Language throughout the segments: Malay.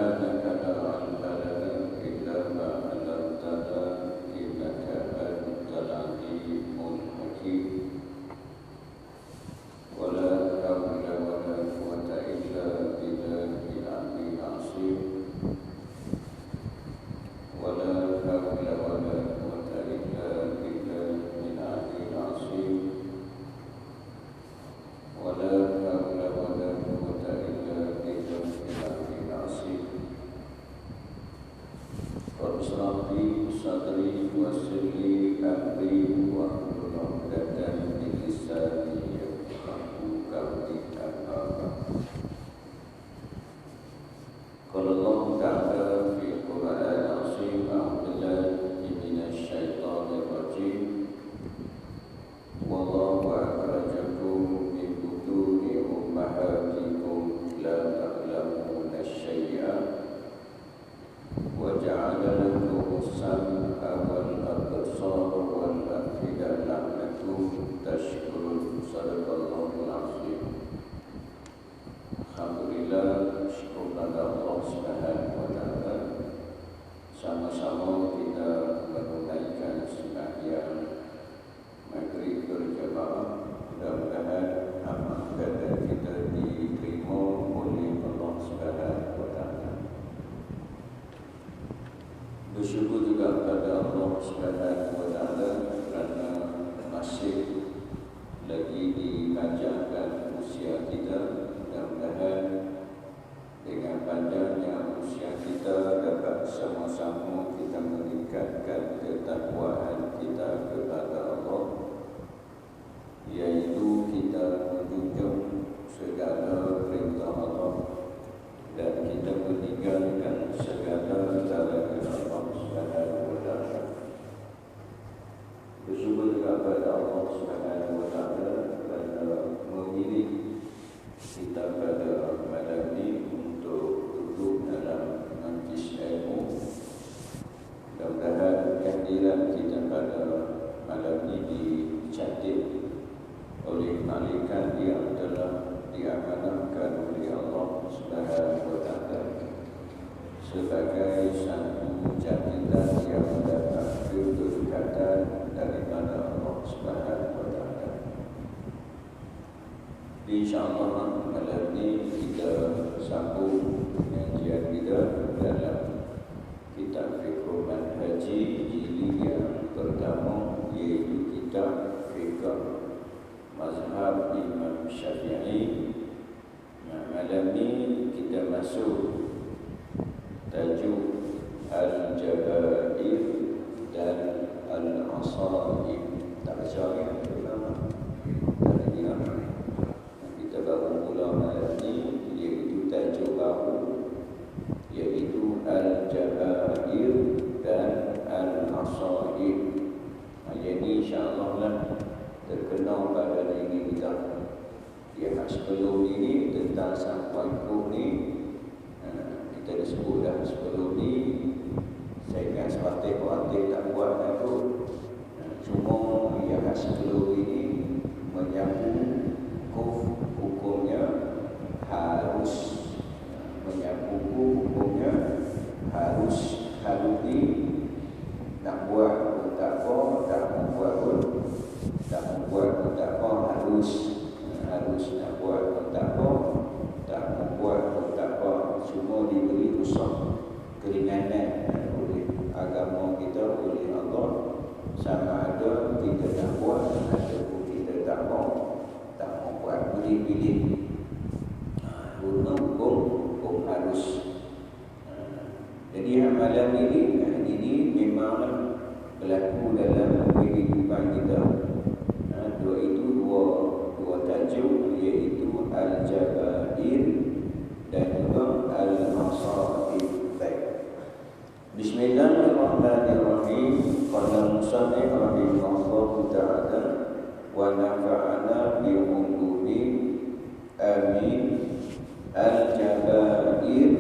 سبحانك لا علم لنا إلا ما علمتنا إنك أنت العليم الحكيم ولا حول ولا قوة إلا بالله العلي العظيم ولا حول ولا قوة إلا بالله العلي العظيم ولا حول ولا قوة إلا بالله العلي العظيم رب اشرح لي صدري ويسر لي أمري واحلل عقدة من لساني يفقهوا قولي أما بعد قال الله تعالى في القرآن العظيم أعوذ بالله من الشيطان الرجيم والله أخرجكم من بطون أمهاتكم لا تعلمون شيئا وجعل لكم السمع والأبصار والأفئدة لعلكم تشكرون صدق الله العظيم. Alhamdulillah, syukur kepada Allah Subhanahu wa taala. Sama-sama kita menunaikan sembahyang maghrib berjamaah. Mudah-mudahan amal ibadah kita diterima oleh Allah Subhanahu wa taala. Bersyukur juga kepada Allah Subhanahu wa taala kerana masih lagi dipanjangkan usia kita. Mudah-mudahan dengan panjangnya usia kita dapat sama-sama kita meningkatkan ketakwaan kita kepada Allah, yaitu kita menunjukkan segala perintah Allah dan kita meninggalkan segala larangan Allah Subhanahu wa taala. Bersyukur kepada Allah Subhanahu wa taala kerana memilih kita pada malam ini untuk duduk dalam majlis ilmu. Mudah-mudahan kehadiran kita pada malam ini dicatat oleh malaikat yang telah diamanahkan oleh Allah Subhanahu wa taala sebagai satu catatan yang mendapat keberkatan daripada Allah Subhanahu wa taala. InsyaAllah malam ini kita sambung pengajian kita dalam kitab Fiqh Manhaji jilid yang pertama, iaitu kitab Fiqh Mazhab Imam Syafi'i. Malam ini kita masuk tajuk Al-Jabair dan Al-Asaib. Tak baca kan? Tak lagi. Kita baru mula malam ini, iaitu tajuk baru, iaitu Al-Jabair dan Al-Asaib. Yang ini insyaAllah lah terkenal pada diri kita. Yang sebelum ini tentang sang puan ni, kita dah sebut dah sebelum ni. Saya ingat sepatih-patih tak buat aku. Cuma yang sebelum ini menyambung hukumnya harus menyambung hukumnya harus ni nak buat pun tak apa, tak membuat pun tak apa, harus nak buat pun tak apa, tak membuat pun tak apa. Cuma diberi usaha keringanan oleh agama kita, oleh Allah, sama ada kita nak buat ataupun kita tak mau buat. Pilih-pilih hukum harus. Jadi malam ini memang berlaku dalam kehidupan kita. Dua tajuk, iaitu Al-Jabair dan juga Al-Asaib. Bismillahirrahmanirrahim. Qala musannif rahimahullahu ta'ala wa nafa'ana bi umumi amin. Al-Jabair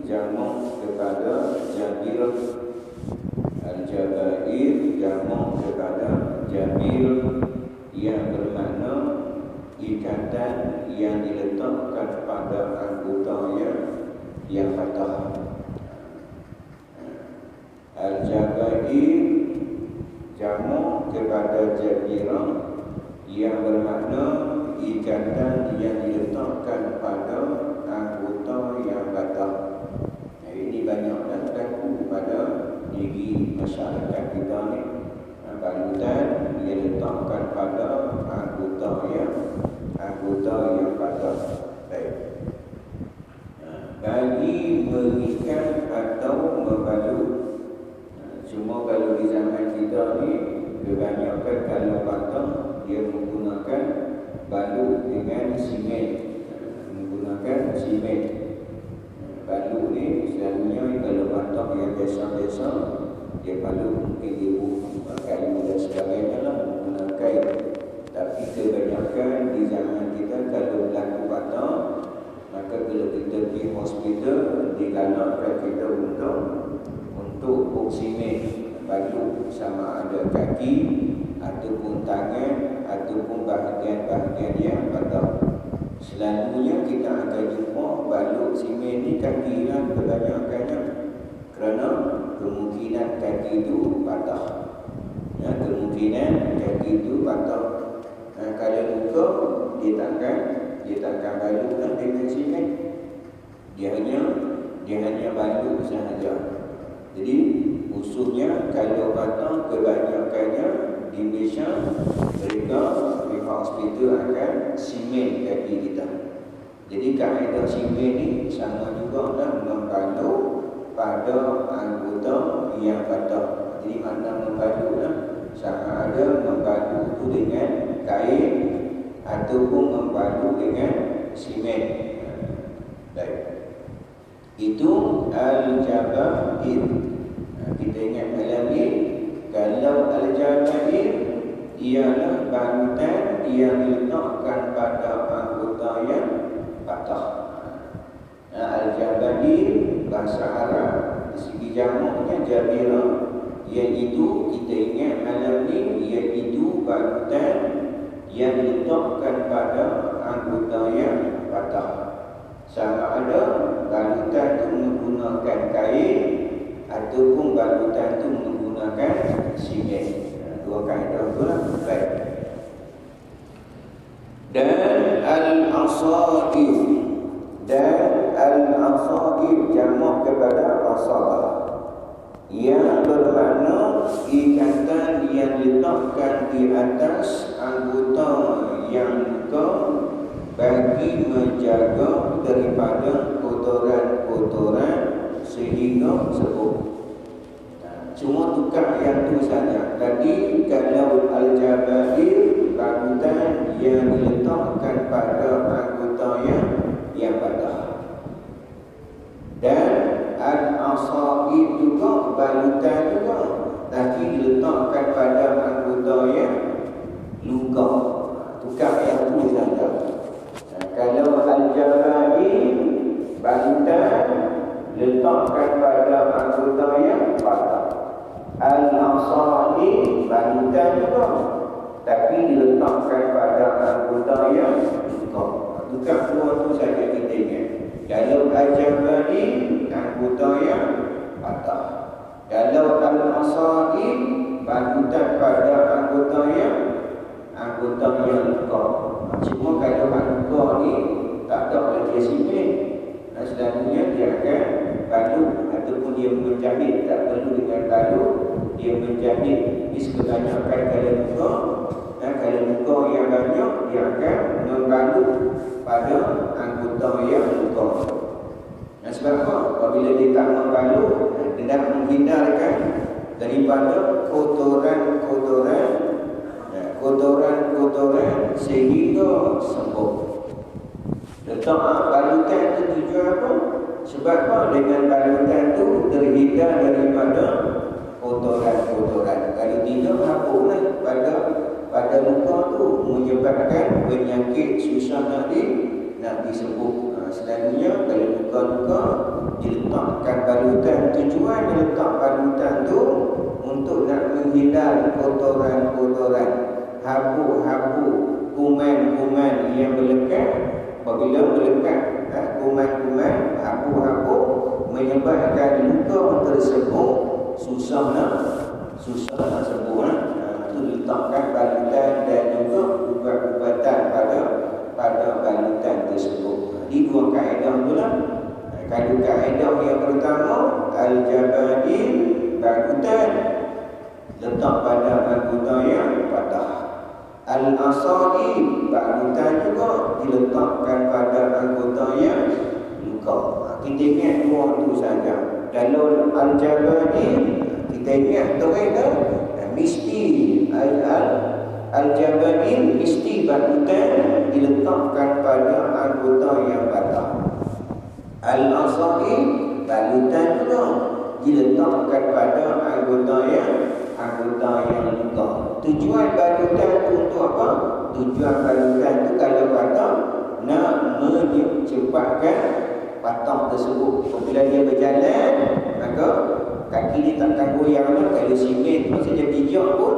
jamak kepada Jabir. Al-Jabair jamak kepada Jabir, yang bermakna ikatan yang diletakkan pada anggotanya yang patah. daripada jabirah, yang bermakna ikatan yang diletakkan pada anggota yang batal. Ini banyaklah berlaku pada diri masyarakat kita ni. Balutan dia letakkan pada anggota yang batal. Baik. Bagi mengikat atau membalut. Cuma kalau di zaman kita ni, kebanyakan kalau batal dia menggunakan balut dengan simen. Menggunakan simen. Balut ni selalunya kalau batal yang biasa-biasa, dia balut mungkin dia kayu dan sebagainya lah, menggunakan kain. Tapi kebanyakan di zaman kita kalau berlaku batal, maka kalau kita pergi hospital, digalakkan kita untuk simen balut, sama ada kaki ataupun tangan ataupun bahagian-bahagian yang batal. Selalunya kita akan jumpa balut simen ni kaki lah kebanyakannya, kerana kemungkinan kaki itu patah. Kemungkinan kaki itu patah. Kalau luka, dia takkan balut lah dengan simen. Dia hanya balut sahaja. Jadi usulnya kalau patah, kebanyakannya di Malaysia mereka di hospital akan simen kaki kita. Jadi kaedah simen ni sama juga lah membalut pada anggota yang patah. Jadi makna membalut lah, sama ada membalut itu dengan kain ataupun membalut dengan simen. Baik. Itu al-jabair. Kita ingat malam ni, kalau al-jabair ialah balutan yang diletakkan pada anggota yang patah. Al-jabair bahasa Arab di segi jamaknya jabirah, iaitu kita ingat malam ni, iaitu balutan yang diletakkan pada anggota yang patah. Sama ada balutan itu menggunakan kain ataupun balutan itu menggunakan simen. Dua kaedah itu lah. Baik. Dan al-asaib, jamak kepada asabah, yang bermakna ikatan yang diletakkan di atas anggota yang luka bagi menjaga daripada kotoran-kotoran sehingga sembuh. Cuma tukar yang tu saja. Tadi kalau al-jabair, balutan yang diletakkan pada anggota yang patah. Dan al-asaib juga balutan juga, tapi diletakkan pada anggota yang luka. Tukar yang tu saja. Kalau al-jabair, balutan letakkan pada anggota yang patah. Al-asaib, balutan juga, tapi diletakkan pada anggota yang luka. Tukar dua tu saja kita ingat. Kalau al-jabair, anggota yang patah. Kalau al-asaib, balutan pada anggota yang luka. Cuma kalau luka ni tak ada lagi simen, selalunya dia akan balut ataupun dia menjahit. Tak perlu dengan balut, dia menjahit. Ini kebanyakan kalau luka yang banyak, dia akan membalut pada anggota yang luka. Sebab apa? Apabila dia tak membalut, dia nak menghindarkan daripada kotoran sehingga sembuh. Letak balutan itu tujuan apa? Sebab apa? Dengan balutan itu terhindar daripada kotoran-kotoran. Kalau tidak, hapuslah pada luka tu, menyebabkan penyakit susah nak disembuh. Selalunya kalau luka-luka diletakkan balutan. Tujuan diletak balutan tu untuk nak menghindar kotoran-kotoran, habu-habu, kuman-kuman yang melekat. Apabila melekat kuman-kuman, habu-habu, menyebabkan luka tersebut susah nak sembuh. tu letakkan balutan dan juga ubat-ubatan pada balutan tersebut. Di dua kaedah tu lah. Kalau kaedah yang pertama, al-jabadin, balutan letak pada anggota yang patah. Al-asadi, balutan juga diletakkan pada anggota yang luka. Kita ingat dua tu saja. Kalau al-jabadin, kita ingat tu kan, mesti al-jabadin mesti balutan diletakkan pada anggota yang patah. Al-asadi, balutan juga diletakkan pada anggota yang luka. Tujuan balutan itu untuk apa? Tujuan balutan itu kalau patah nak mencepatkan patah tersebut. Apabila dia berjalan, maka kaki dia takkan goyang. Kalau simen tu saja pijak pun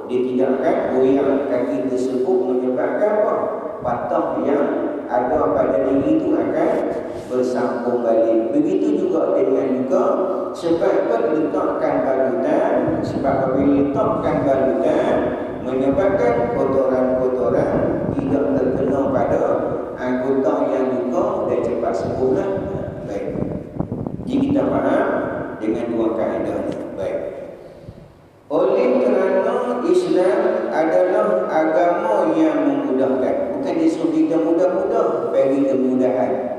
dia tidak akan goyang. Kaki tersebut menyebabkan apa? Patah yang ada pada diri itu akan bersambung balik. Begitu juga dengan luka. Sebab apa diletakkan balutan? Sebab apabila letakkan balutan menyebabkan kotoran-kotoran tidak terkena pada anggota yang luka dan cepat sembuhlah. Baik. Jadi kita faham dengan dua kaedah ni. Baik. Oleh kerana Islam adalah agama yang memudahkan. Bukan dia suruh kita mudah-mudah, bagi kemudahan.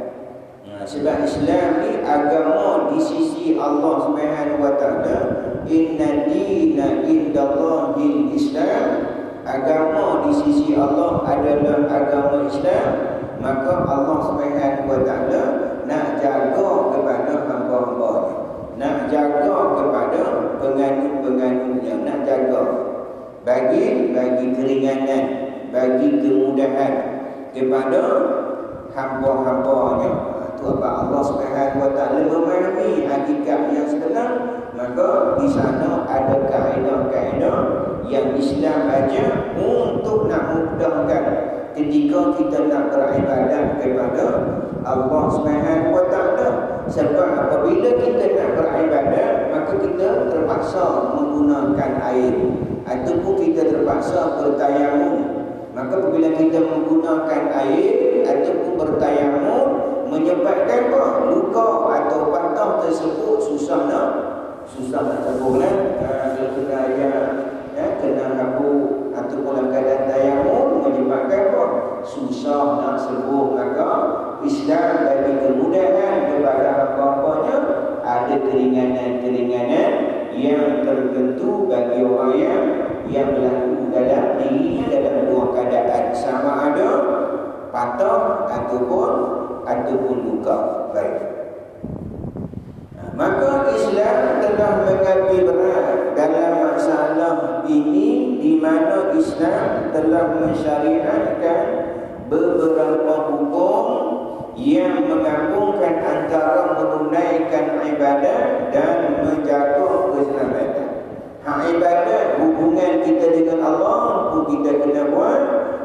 Sebab Islam ni agama di sisi Allah Subhanahu wa taala. Inna dina indallahil Islam. Agama di sisi Allah adalah agama Islam. Maka Allah Subhanahu wa taala nak jaga kepada hamba-hambanya, nak jaga kepada penganut-penganutnya, nak jaga bagi keringanan, bagi kemudahan kepada hamba-hambanya. Itu apa Allah Subhanahu wa taala memahami hakikat yang sebenar. Maka di sana ada kaedah-kaedah yang Islam ajar untuk nak mudahkan ketika kita nak beribadat kepada Allah Subhanahu wa taala. Sebab apabila kita nak beribadat, maka kita terpaksa menggunakan air ataupun kita terpaksa bertayamum. Maka apabila kita menggunakan air ataupun bertayamum, menyebabkan apa? Luka atau patah tersebut susah nak sembuhlah. Kalau kena air, kena abu ataupun dalam keadaan tayamum, menyebabkan apa? Susah nak sembuh. Maka Islam bagi kemudahan kepada apa-apanya. Ada keringanan-keringanan yang tertentu bagi orang yang berlaku dalam dirinya dalam dua keadaan, sama ada patah ataupun luka. Baik. Maka Islam telah mengambil berat dalam masalah ini, di mana Islam telah mensyariatkan beberapa hukum yang menggabungkan antara menunaikan ibadat dan menjaga keselamatan. Hak ibadat, hubungan kita dengan Allah pun kita kena buat.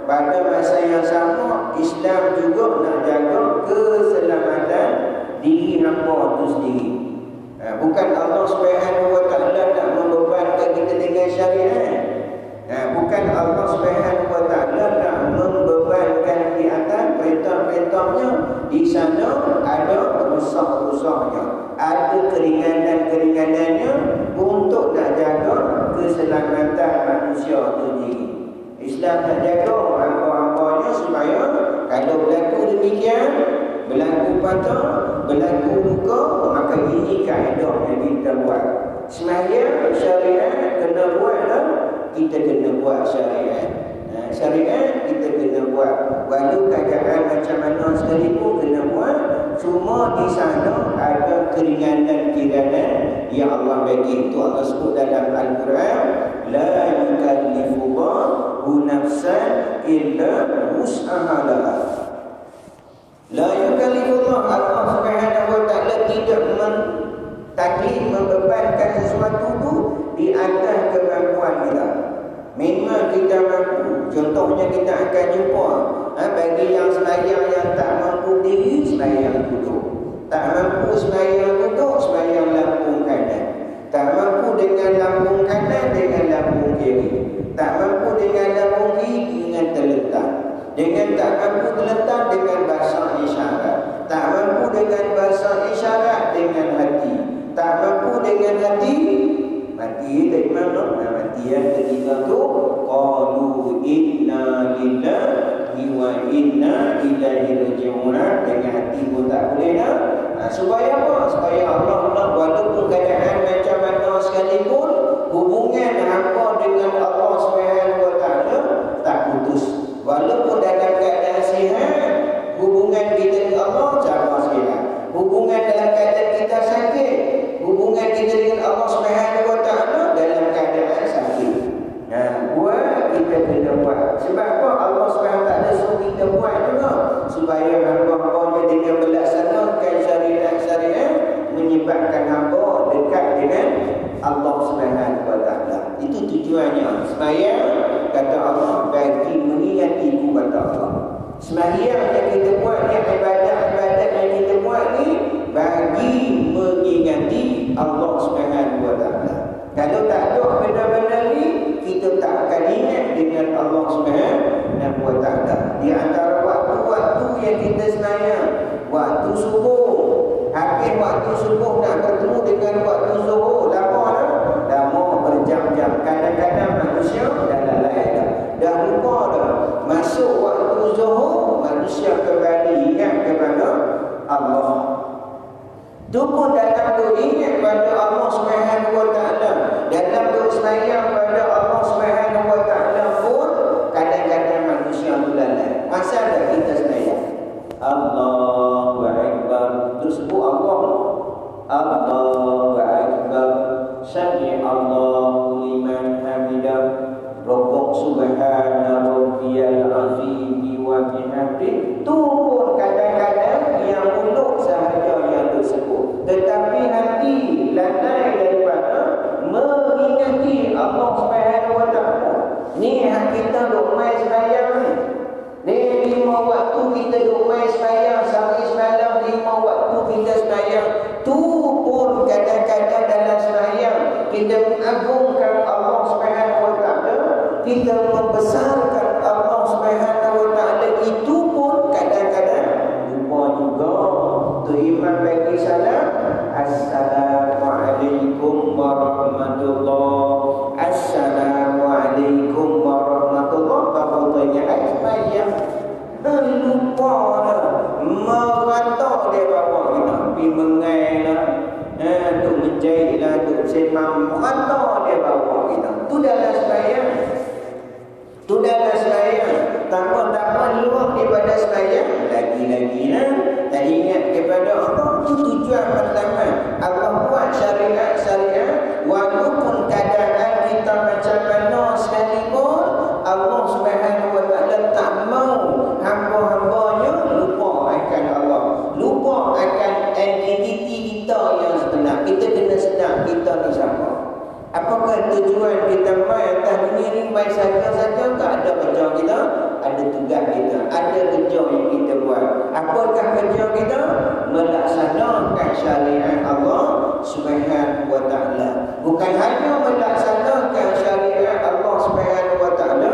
Pada masa yang sama, Islam juga nak jaga keselamatan diri hamba itu sendiri. Bukan Allah Subhanahu wa taala nak membebankan kita dengan syariat. Bukan Allah Subhanahu wa taala nak membebankan di atas perintah-perintahnya. Di sana ada rusak-rusaknya, ada keringanan-keringanannya untuk nak jaga keselamatan manusia itu sendiri. Islam nak jaga hamba-hambanya supaya kalau berlaku demikian, berlaku patah, berlaku luka, maka ini kaedah yang kita buat. Sembahyang syariat kena buat lah, kita kena buat syariat. Syariat kita kena buat. Walau keadaan macam mana sekalipun kena buat. Cuma di sana ada keringanan-keringanan yang Allah bagi. Itu Allah sebut dalam Al-Quran, la yukallifullahu nafsan illa wus'aha laha. La yukallifullah, Allah Subhanahu wa taala tidak taklif membebankan sesuatu itu di atas kemampuan kita. Memang kita mampu. Contohnya kita akan jumpa bagi yang sembahyang yang tak mampu diri, sembahyang duduk. Tak mampu sembahyang duduk, sembahyang lambung kanan. Tak mampu dengan lambung kanan, dengan lambung kiri. Tak tak mampu terletak dengan bahasa isyarat, tak mampu dengan bahasa isyarat dengan hati, tak mampu dengan hati, mati dari mana? Mati yang ketiga tu qalu inna lillahi wa inna ilaihi raji'un. Dengan hati pun tak boleh dah. Supaya apa? Supaya Allah walaupun keadaan macam mana sekalipun, hubungan hamba dengan Allah Subhanahu wa taala tak putus. Walaupun dalam keadaan sihat, hubungan kita dengan Allah jaga sihat. Hubungan dalam keadaan kita sakit, hubungan kita dengan Allah Subhanahu wa taala dalam keadaan sakit. Buat kita kena buat. Sebab apa? Allah Subhanahu wa taala suruh kita buat juga supaya hamba-hambanya dengan melaksanakan syariat-syariat menyebabkan hamba dekat dengan Allah Subhanahu wa taala. Itu tujuannya. Supaya kata Allah bagi mengingatiku kata Allah. Sembahyang yang kita buat ni, ibadat-ibadat yang kita buat ni bagi mengingati Allah Subhanahu wa taala. Kalau tak ada benda-benda ni, kita tak akan ingat dengan Allah Subhanahu wa taala. Di antara waktu-waktu yang kita sembahyang, waktu subuh, habis waktu subuh nak bertemu dengan waktu zuhur, lama berjam-jam. Kadang-kadang manusia dah lalai dah lupa dah. Masuk waktu zuhur, manusia kembali ingat kepada Allah. Tu pun dalam tu ingat pada Allah Subhanahu wa taala, dalam tu sembahyang pada Allah Subhanahu wa taala pun kadang-kadang manusia tu lalai. Asal dah kita sembahyang Allahu akbar, tu sebut Allah. Allahu akbar, sami Allahu liman hamidah, rukuk subhana rabbiyal azim wa bihamdi. Tu pun kadang-kadang yang mulut sahaja yang disebut, tetapi hati lalai daripada mengingati Allah Subhanahu wa taala. Ni hak kita duk mai sembahyang ni. Ni 5 waktu kita duk mai sembahyang, sehari semalam 5 waktu kita sembahyang. Tu pun kadang-kadang dalam sembahyang kita mengagungkan Allah Subhanahu wa taala, kita membesarkan Allah Subhanahu wa taala. Itu pun kadang-kadang lupa juga. Tu imam bagi salam, Assalamualaikum warahmatullahi, Assalamualaikum warahmatullahi. Baru tanya sembahyang lupa dah, merata dia bawa kita pergi mengai lah, duk menjahit lah, duk semang, merata dia bawa kita. Tu dalam sembahyang, tu dalam sembahyang. Tak luar daripada sembahyang, lagi-lagi lah tak ingat kepada Allah. Itu tujuan pertama. Allah buat syariat-syariat walaupun keadaan kita macam mana sekalipun, Allah Subhanahu wa taala tak mau hamba-hambanya lupa akan Allah, lupa akan identiti kita yang sebenar. Kita kena sedar kita ni siapa. Apakah tujuan kita mai atas dunia ni? Mai saja-saja tak ada kerja kita, ada tugas kita, ada kerja yang kita buat. Apakah kerja kita? Melaksanakan syariat Allah Subhanahu wa taala. Bukan hanya melaksanakan syariat Allah Subhanahu wa taala,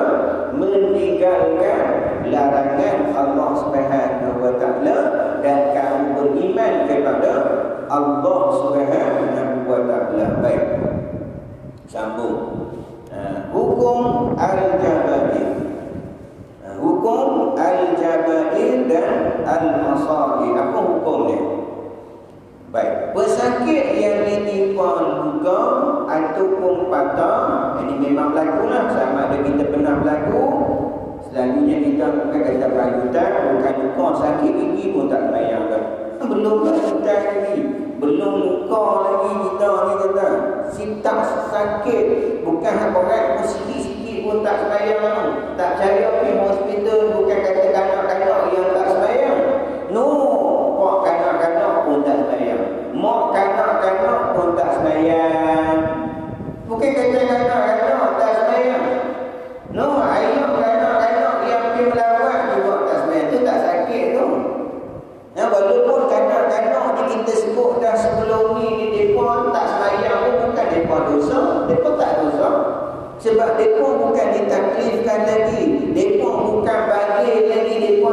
meninggalkan larangan Allah Subhanahu wa taala, dan kamu beriman kepada Allah Subhanahu wa taala. Baik. Sambung. Hukum al-jabair. Hukum al-jabair dan al-masari. Apa hukum dia? Baik. Pesakit yang ditimpa luka ataupun patah, ini memang berlaku lah. Sama ada kita pernah berlaku. Selalunya kita bukan kata berlanjutan, bukan luka sakit gigi pun tak bayang kan. Belum berlanjutan lagi, belum luka lagi kita ni kata. Si tak sakit, bukan berat pun sikit-sikit pun tak sembahyang. Tak cari pergi hospital, bukan kata kanak-kanak yang tak sembahyang. No, mak kanak-kanak pun tak sembahyang, mak kanak-kanak pun tak sembahyang. Bukan kata kanak-kanak tak sembahyang. No, ayah kanak-kanak yang pergi melawat juga tak sembahyang. Tu tak sakit tu. Walaupun kanak-kanak ni kita sebut dah sebelum ni mereka tak sembahyang pun bukan mereka dosa. Mereka tak dosa. Sebab mereka bukan ditaklifkan lagi, mereka bukan balik lagi, mereka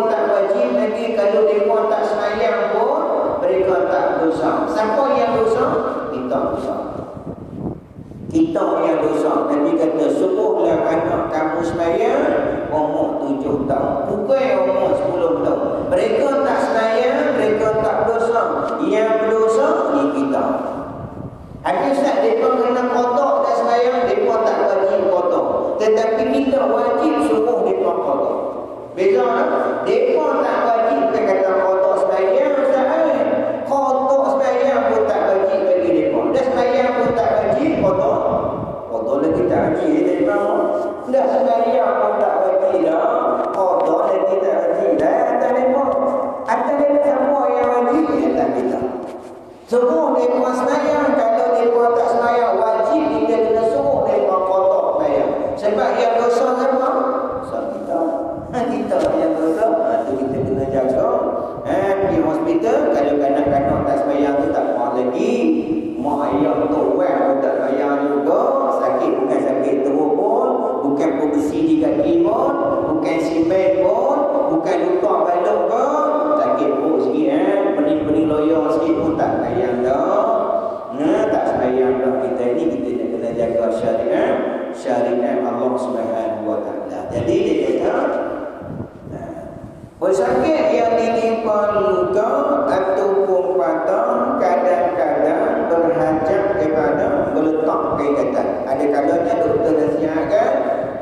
kita dosa. Kita yang dosa. Nabi kata, suruhlah anak kamu sembahyang umur 7 tahun. Bukan umur 10 tahun. Mereka tak sembahyang, mereka tak dosa. Yang berdosa ni kita. Habis tak mereka kena kotak tak sembahyang, mereka tak wajib kotak. Tetapi kita wajib suruh mereka kotak. Beza tak? Mereka tak wajib kata kotak sembahyang, Ustaz. Kotak sembahyang pun tak wajib bagi mereka. Dan sembahyang pun tak wajib kotak. Kotak lagi tak wajib, mereka. Dah sembahyang pun tak wajib dah. Kotak lagi tak wajib dah. Atas mereka. Atas mereka semua yang wajib, atas kita. Semua mereka sembahyang. Kalau mereka tak sembahyang, wajib kita kena suruh mereka kotak sembahyang. Sebab yang dosa apa? Dosa kita. Kita yang dosa, itu kita kena jaga. Pergi hospital, kalau kanak-kanak tak sembahyang tu tak mau lagi. Mak ayah tu pun tak sembahyang juga. Sakit bukan sakit teruk pun, bukan besi di kaki pun, bukan simen pun, bukan luka balok pun. Sakit perut sikit, pening-pening loyang sikit pun tak sembahyang dah. Tak sembahyang dah. Kita ni kita nak kena jaga syariat Allah Subhanahu wa taala. Jadi dia kata pesakit yang ditimpa luka ataupun patah kadang-kadang berhajat kepada meletak kaitatan. Ada kalanya doktor nasihatkan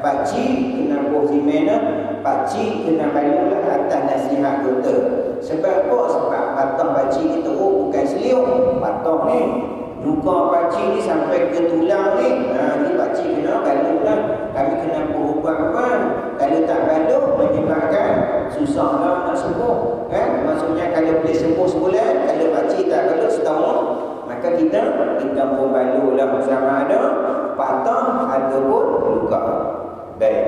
pakcik kena posimen, pakcik kena bayarlah atas nasihat doktor. Sebab apa? Sebab patah pakcik itu bukan seliuk. Patah ni luka pakcik ni sampai ke tulang ni. Ni pakcik kena balutlah. Kami kena ubat-ubat. Kalau tak balut menyebabkan susah lah nak sembuh. Maksudnya kalau boleh sembuh sebulan, kalau pakcik tak balut setahun, maka kita pun balutlah sama ada patah ataupun luka. Baik.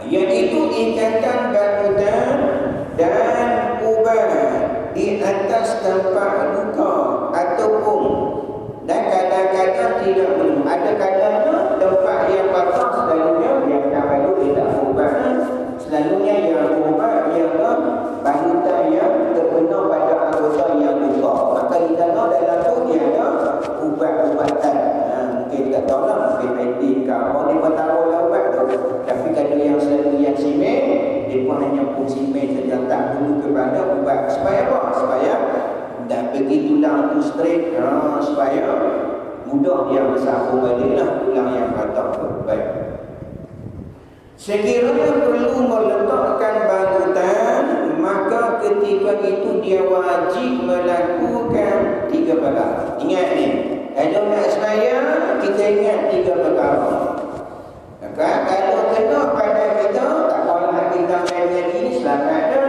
Yang itu ikatan balutan dan ubat di atas tempat luka ataupun, dan kadang-kadang tidak perlu. Ada kadang-kadang tempat yang patah selalunya yang tak balut dia tak ubat. Selalunya yang ubat ialah balutan yang terkena pada anggota yang luka. Maka di dalam tu dia ada ubat-ubatan. Mungkin tak tahu lah, mungkin medin ke apa, dia pun tahu lah ubat tu. Tapi kalau yang selalu yang simen, dia pun hanya pun simen saja, tak perlu kepada ubat. Supaya apa? Supaya dan pergi tulang tu straight, supaya mudah dia bersambung baliklah tulang yang patah tu. Baik. Sekiranya perlu meletakkan balutan, maka ketika itu dia wajib melakukan 3 perkara. Ingat ni, kalau nak sembahyang, kita ingat 3 perkara. Maka kalau kena pada kita, tak apalah kita main ngaji ni, selamat dah.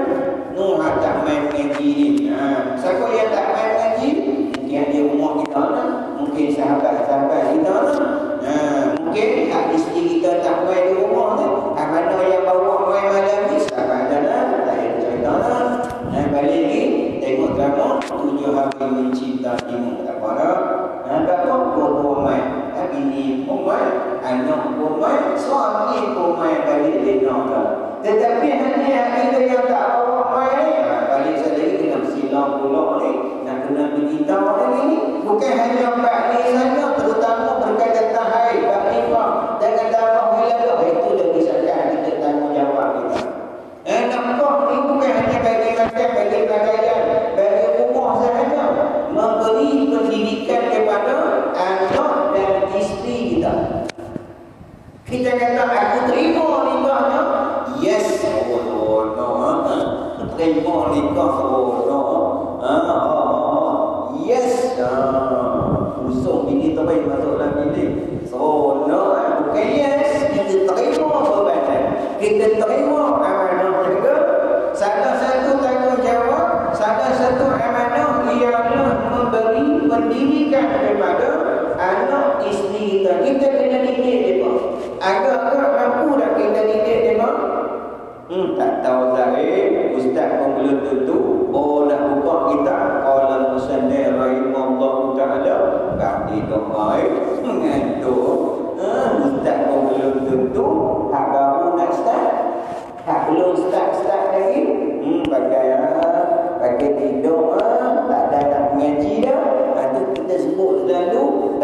Nuh tak main ngaji ni. Siapa yang tak main ngaji? Mungkin dia rumah kita lah, mungkin sahabat-sahabat kita lah. Mungkin isteri kita tak main di rumah tu. Mana yang bawa main malam ni, sahabat adalah, tak ada cerita lah. Balik ni, tengok drama 7 hari mencintaimu. Tak apa dah. Dapat dua main. Bini pun main, anak pun main, suami pun main balik lena dah. Tetapi hanya kita yang tak bawa main, balik saya lagi kena silang pula ni, nak kena beritahu lagi ni. Bukan hanya bak ni saja, terutama berkaitan tentang haid, bak nifah, jangan darah hilang. Itu lagi saja kita tanggungjawab kita. Nampak ni bukan hanya bagi makan, bagi pakaian, bagi rumah sahaja. Memberi pendidikan kepada anak dan isteri kita. Kita kata aku terima nikahnya. Yes, oh no. Terima nikah, oh no. Yes. Usung bini terbaik masuk dalam bilik. So no, bukan yes. Kita terima perbuatan. Kita terima amanah juga. Salah satu tanggungjawab, salah satu amanah ialah memberi pendidikan kepada anak isteri kita. Kita kena didik mereka. Agak-agak mampu tak kita didik mereka? Tak tahu Zahir. Ustaz pun belum tentu. Oh nak buka kita. Qala musannif rahimahullah ta'ala. Berarti doa mengantuk. Ustaz pun belum tentu. Hak baru nak start. Hak belum start lagi. Pakai tidur. Tak ada nak mengaji dah. Itu kita sebut dalam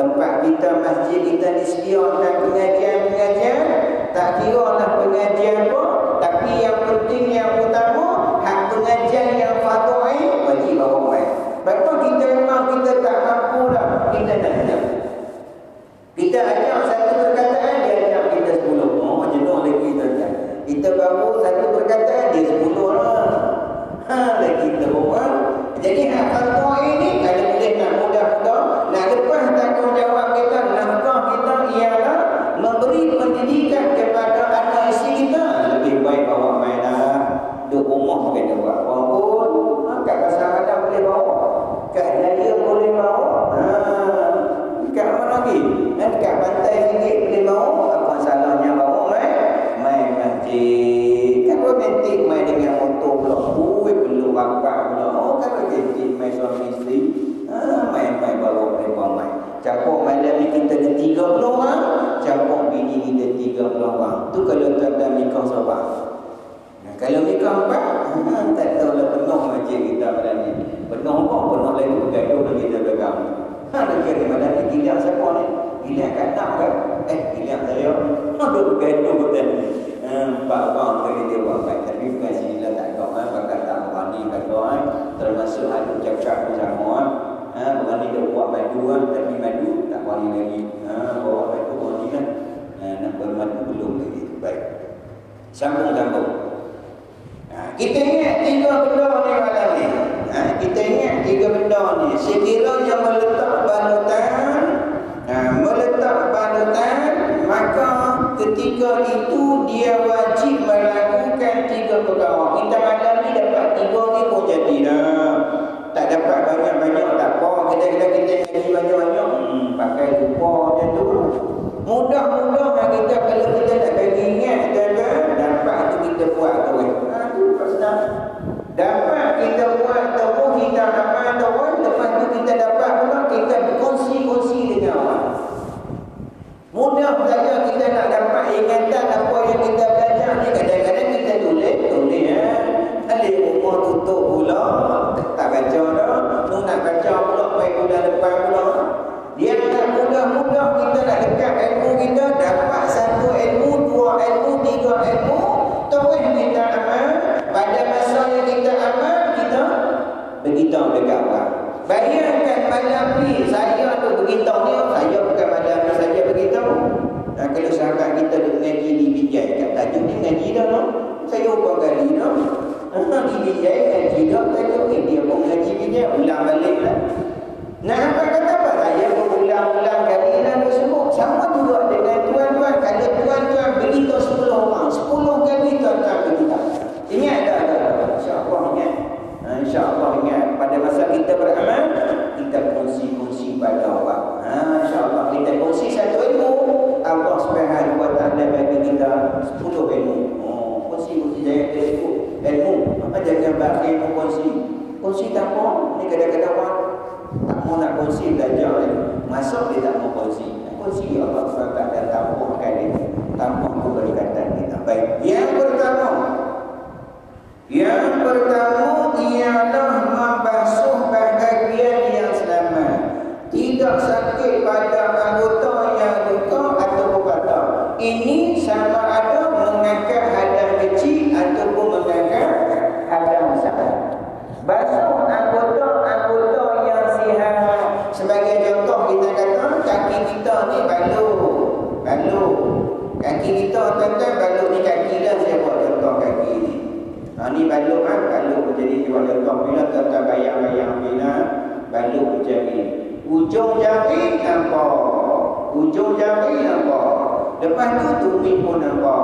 tempat kita, masjid kita disediakan pengajian-pengajian, tak kira lah pengajian apa, tapi yang penting, yang utama, hak pengajian yang fardu ain wajib bawa mai. Lepas kita memang kita tak mampu dah, kita nak dengar. Kita ajak satu perkataan, dia ajak kita 10. Oh, jenuh lagi kita ajak. Kita baru satu perkataan, dia 10 lah. Lagi kita orang. Jadi hak fardu ain ni, kalau boleh nak mudah-mudah, nak lepas tanggungjawab kita, nafkah kita ialah memberi pendidikan kepada anak isteri kita. Lebih baik bawa mai dah. Duk rumah kita buat apa pun. Kat pasar ada boleh bawa. Kat Raya boleh bawa. Kat mana lagi? Kat pantai sikit boleh bawa. Apa salahnya bawa mai masjid. Kan romantik mai dengan motor pula. Perlu bapak pula. Kan romantik mai suami isteri. Mai bawa mereka mai. Campur malam ni kita ada 30 orang. Campur bini kita 30 orang. Tu kalau tak ada nikah seorang. Kalau nikah 4, tak tahu lah penuh masjid kita malam ni. Penuh apa? Penuh lagi bergaduh lagi kita pegang. Nak kira malam ni giliran siapa ni? Giliran kat nak kan? Giliran saya. Duk bergaduh betul. 4 orang tadi dia buat baik. Tapi bukan sinilah tak ada. Bahkan tak berani kata. Termasuk ada cakap bersama. Berani dia buat madu kan. Tapi madu tak berani lagi. Bawa madu berani kan. Nak bermadu belum lagi. Baik. Sambung. Kita ingat 3 benda ni malam ni. Kita ingat 3 benda ni. Sekiranya meletak balutan, maka ketika itu dia wajib melakukan 3 perkara. Kita malam ni dapat 3 ni pun jadi dah. Tak dapat banyak-banyak tak apa. Kita ngaji banyak-banyak. Pakai lupa je tu. Mudah-mudah kita kalau kita nak bagi ingat dapat tu kita buat tu. Dapat kita buat tahu, kita amal tahu, lepas tu kita dapat pula kita berkongsi-kongsi dengan orang. Mudah saja kita nak dapat ingatan apa yang kita belajar ni. Kadang-kadang kita tulis Alik rumah tutup pula, tak baca dah. Nak baca pula baik bulan depan pula. Dia nak mudah-mudah kita nak dekat ilmu kita, dapat 1 ilmu, 2 ilmu, 3 ilmu, terus kita amal. Pada masa yang kita amal, kita beritahu dekat orang. Bayangkan malam ni, saya tu beritahu ni, saya bukan malam ni saja beritahu. Kalau sahabat kita duk mengaji di Bijai, kat tajuk ni mengaji dah no. Saya ubah kali no. Di Bijai mengaji dah, tajuk ni dia pun mengaji Bijai, ulang balik lah. Nah, apa kata apa? Saya berulang-ulang kali dah sebut. Sama juga dengan tuan-tuan. Kalau tuan-tuan beritahu 10 orang, 10 kali tuan-tuan beritahu. Ingat tak? InsyaAllah ingat. InsyaAllah ingat. Pada masa kita beramal, kita kongsi-kongsi pada orang. InsyaAllah kita kongsi 1 ilmu. Allah Subhanahu wa ta'ala bagi kita 10 ilmu. Kongsi-kongsi jangan tersebut ilmu. Jangan bagi ilmu kongsi. Kongsi tak apa. Ni kadang-kadang orang tak mau nak kongsi belajar ni. Masuk dia tak mau kongsi. Kongsi Allah SWT dan tambahkan dia. Tambah keberkatan kita. Baik. Yang pertama ialah membasuh bahagian yang selamat. Tidak sakit pada anggota yang luka ataupun patah. Ini sama ada mengangkat hadam kecil ataupun mengangkat hadam besar. Basuh anggota yang sihat. Sebagai contoh kita kata kaki kita ni balut. Kaki kita tuan-tuan balut ni kaki dah. Saya buat contoh kaki ni. Ni balut balut jadi buat contoh bila tuan-tuan bayang-bayang bila balut macam ni. Ujung jari nampak. Lepas tu tumit pun nampak.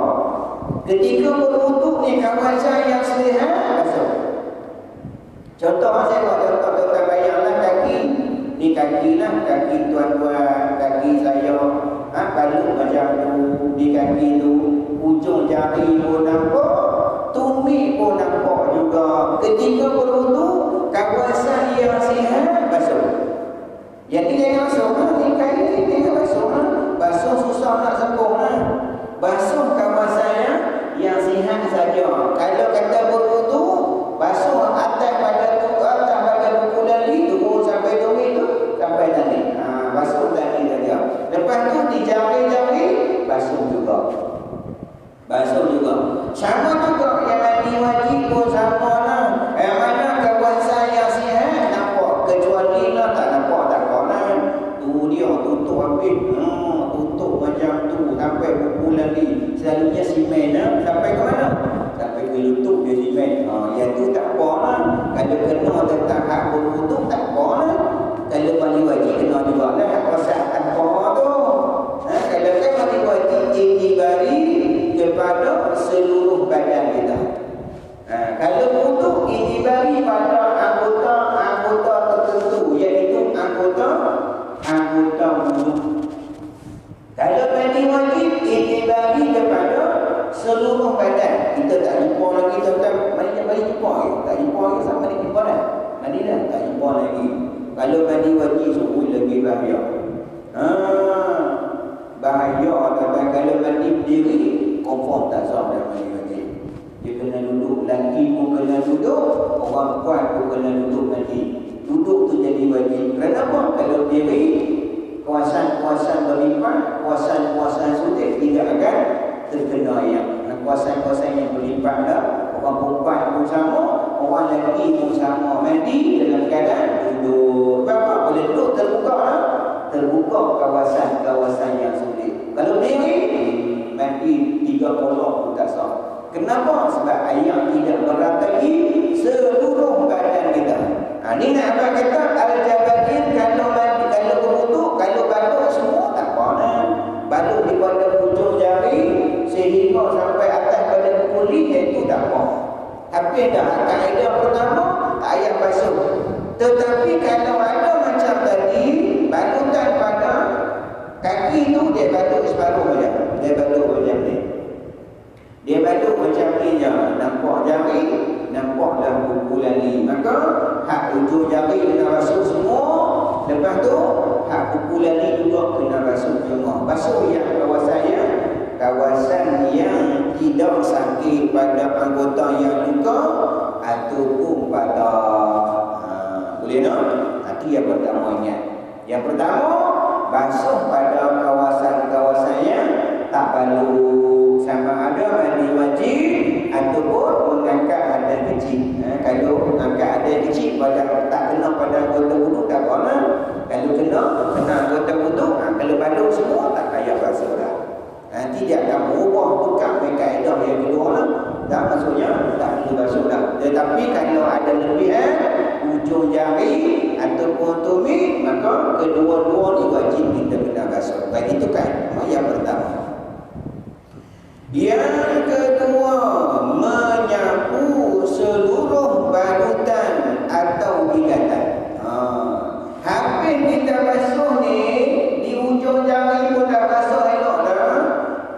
Ketika berwuduk ni kawasan yang sihat basuh. Contoh saya buat contoh tuan-tuan bayanglah kaki. Ni kaki lah, kaki tuan-tuan, kaki saya. Balut macam tu, di kaki tu. Ujung jari pun nampak, tumit pun nampak juga. Ketika berwuduk, kawasan yang sihat basuh. Jadi jangan basuh, ni kain ni jangan basuh. Basuh susah nak sembuh. Basuh kawasan yang sihat saja. Kalau kata berwuduk, basuh atas pada buku lali, turun sampai tumit tu, sampai tadi. Basuh tadi. di jari-jari, basuh juga. Basuh juga. Sama juga yang mandi wajib pun sama lah. Yang mana kawan saya sihat, nampak. Kecuali lah tak nampak tak kawan. Tu dia tutup habis. Tutup macam tu. Sampai buku lagi. Selalunya simen lah. Sampai ke mana? Sampai ke lutut dia simen. Yang tu tak apa lah. Kalau kena tentang hak berwuduk tak apa lah. Kalau mandi wajib kena juga lah. Hak pasal tak apa tu. Kalau kan mandi wajib ikhtibari kepada seluruh badan kita. Kalau wuduk ikhtibari pada anggota tertentu, iaitu anggota wuduk. Kalau mandi wajib ikhtibari kepada seluruh badan. Kita tak jumpa lagi tuan-tuan. Mari jumpa lagi. Tak jumpa lagi sama mari jumpa dah. Mandi dah tak jumpa lagi. Kalau mandi wajib suruh lagi bahaya. Bahaya tuan-tuan. Kalau mandi berdiri confirm tak sah dalam mandi wajib. Dia kena duduk, lelaki pun kena duduk, orang puan pun kena duduk mandi. Duduk tu jadi wajib. Kenapa? Kalau diri kuasaan berlipat, kuasaan sulit tidak akan terkena ayat. Kuasaan yang berlipat dah, orang perempuan pun sama, orang lelaki pun sama mandi dalam keadaan duduk. Berapa boleh duduk terbuka lah. Terbuka kawasan yang sulit. Kalau diri mandi 30 pun tak sah. Kenapa? Sebab ayat tidak meratai seluruh badan kita. Ini nak apa kata? Al-Jabatin kalau mandi, kalau berwuduk, kalau balut semua tak apa lah. Balut daripada hujung jari sehingga sampai atas pada kulit itu tak apa. Tapi dah kaedah pertama tak payah basuh. Tetapi kalau ada macam tadi balutan pada kaki tu dia balut separuh saja. Dia balut macam ni. Dia balut macam ni je. Nampak jari, nampaklah buku lali. Maka hak ujung jari kena basuh semua. Lepas tu hak buku lali juga kena basuh semua. Basuh yang kawasan yang tidak sakit pada anggota yang luka ataupun pada boleh tak? Itu yang pertama ingat. Yang pertama basuh pada kawasan-kawasan yang tak balut, sama ada mandi wajib ataupun mengangkat hadas kecil. Kalau angkat hadas kecil pada tak kena pada anggota wuduk tak apa lah. Kalau kena anggota wuduk, kalau balut semua tak payah basuh dah. Tidak akan berubah tukar kaedah yang kedua lah. Tak maksudnya tak perlu basuh dah. Tetapi kalau ada lebihan ujung jari ataupun tumit, maka kedua-dua ni wajib kita kena basuh. Baik, itu kan yang pertama. Yang kedua, menyapu seluruh balutan atau gigatan. Habis kita basuh ni, di ujung jari pun dah basuh elok dah,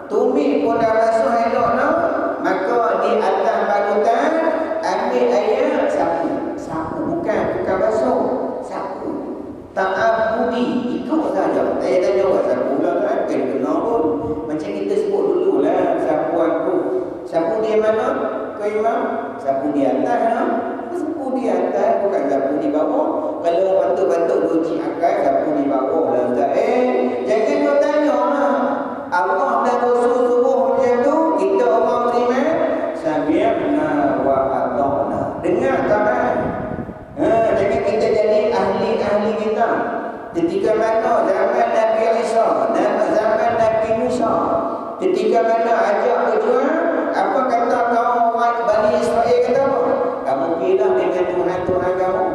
tumit pun dah basuh elok dah, maka di atas balutan ambil air sapu, bukan basuh, sapu. Ta'abudi, ikut saja. Saya tanya orang sapu lah kan, kena pun. Macam kita sebut dulu lah, sapu aku. Sapu di mana? Kau imam? Sapu di atas lah. Sapu di atas, bukan sapu di bawah. Kalau bantuk-bantuk guci akal, sapu di bawah lah. Jangan kau tanya lah. Allah dah suruh macam tu, kita orang beriman, sami'na wa ata'na. Dengar kan? Jangan kita jadi ahli-ahli kita. Ketika mana zaman Nabi Isa, zaman Nabi Musa, ketika mana ajak berjuang, apa kata kaum orang Bani Israel kata apa? Kamu pilih dengan Tuhan-Tuhan kamu.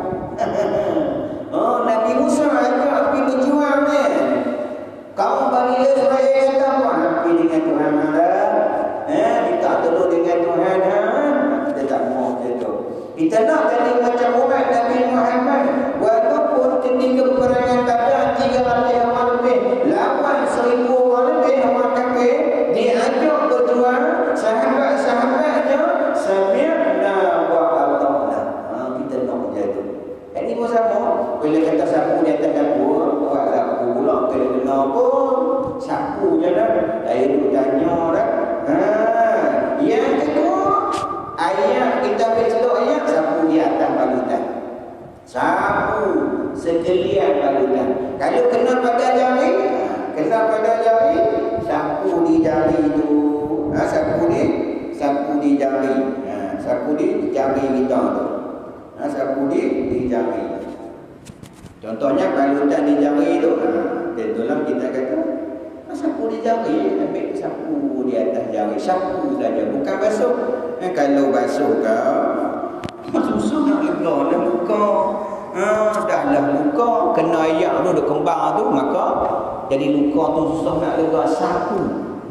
Nabi Musa ajak pergi berjuang ni. Kaum Bani Israel kata apa? Pergi dengan Tuhan anda. Minta tolong dengan Tuhan. Kita tak mau macam tu. Kita nak jadi macam umat Nabi Muhammad. Walaupun ketika peperangan Badar 300 orang lebih lawan 1000 orang lebih orang kafir, diajak berjuang, sahabat-sahabatnya sami'na wa ata'na. Kita nak macam tu. Ini pun sama. Bila kata sapu di atas dapur, buat sapu pula kena pun sapu je dah. Saya duduk tanya dah. Yang kedua, ayat kita bercelok ayat sapu di atas balutan. Sapu sekalian balutan. Kalau kena pada jari, jari kita tu. Sapu di jari. Contohnya balutan di jari tu, tentulah kita kata sapu di jari, ambil sapu di atas jari, sapu saja, bukan basuh. Kalau basuh ke susah nak lega lah muka. Dah lah luka kena ayak tu duk kembang tu, maka jadi luka tu susah nak lega. Sapu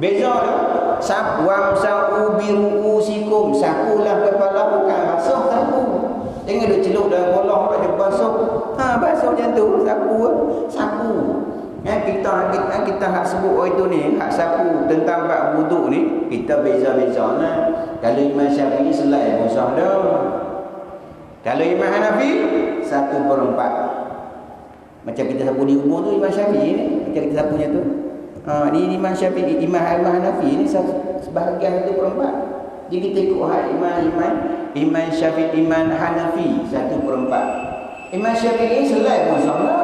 beza dah. Sapu wamsa'u biru'usikum, sapulah kepala, bukan basuh sapu. Jangan duk celup dalam bolah nak dia basuh. Basuh macam tu, sapu. Kita hak sebut itu ni, hak sapu tentang bab wuduk ni, kita beza-beza lah. Kalau Imam Syafi'i selai pun sah dah. Kalau Imam Hanafi 1/4. Macam kita sapu di umur tu Imam Syafi'i ni, macam kita sapunya tu. Ni Imam Syafi'i, Imam Hanafi ni sebahagian 1/4. Jadi kita ikut hak Imam Syafi'i, Imam Hanafi 1/4. Imam Syafi'i selai pun sah dah.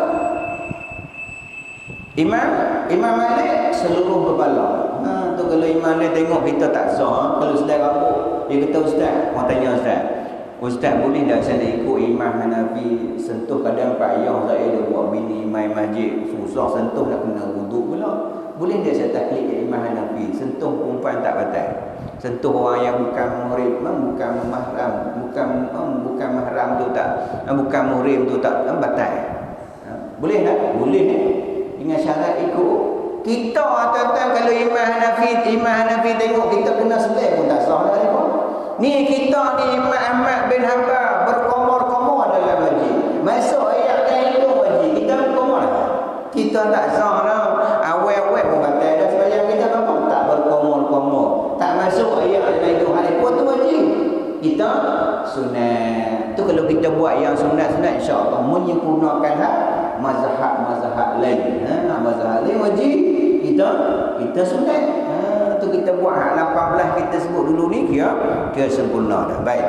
Imam Malik seluruh kepala. Tu kalau Imam ni tengok kita tak sah, kalau selai rambut, dia kata ustaz, orang tanya Ustaz boleh tak saya nak ikut Imam Hanafi, sentuh kadang payah saya dia buat bini main masjid, susah sentuh nak kena wuduk pula. Boleh tak saya taklid Imam Hanafi, sentuh perempuan tak batal, sentuh orang yang bukan muhrim, bukan mahram, bukan mahram tu tak, bukan muhrim tu tak batal. Boleh tak? Boleh dengan syarat ikut. Kita tuan-tuan kalau Imam Hanafi tengok kita kena selai pun tak sah dah ni pun. Ni kita ni Imam Ahmad bin Hanbal berkomor-komor dalam masjid. Masuk ayat dan hidung masjid, kita berkomor. Kita tak sah dah. Awal-awal pun batal dah sembahyang kita apa? Tak berkomor-komor. Tak masuk ayat dan hidung hari pun tu masjid. Kita sunat. Tu kalau kita buat yang sunat-sunat insya-Allah menyempurnakan hak mazhab lain. Mazhab lain wajib kita sunat. Tu kita buat hak 18 kita sebut dulu ni kira sempurna dah. Baik.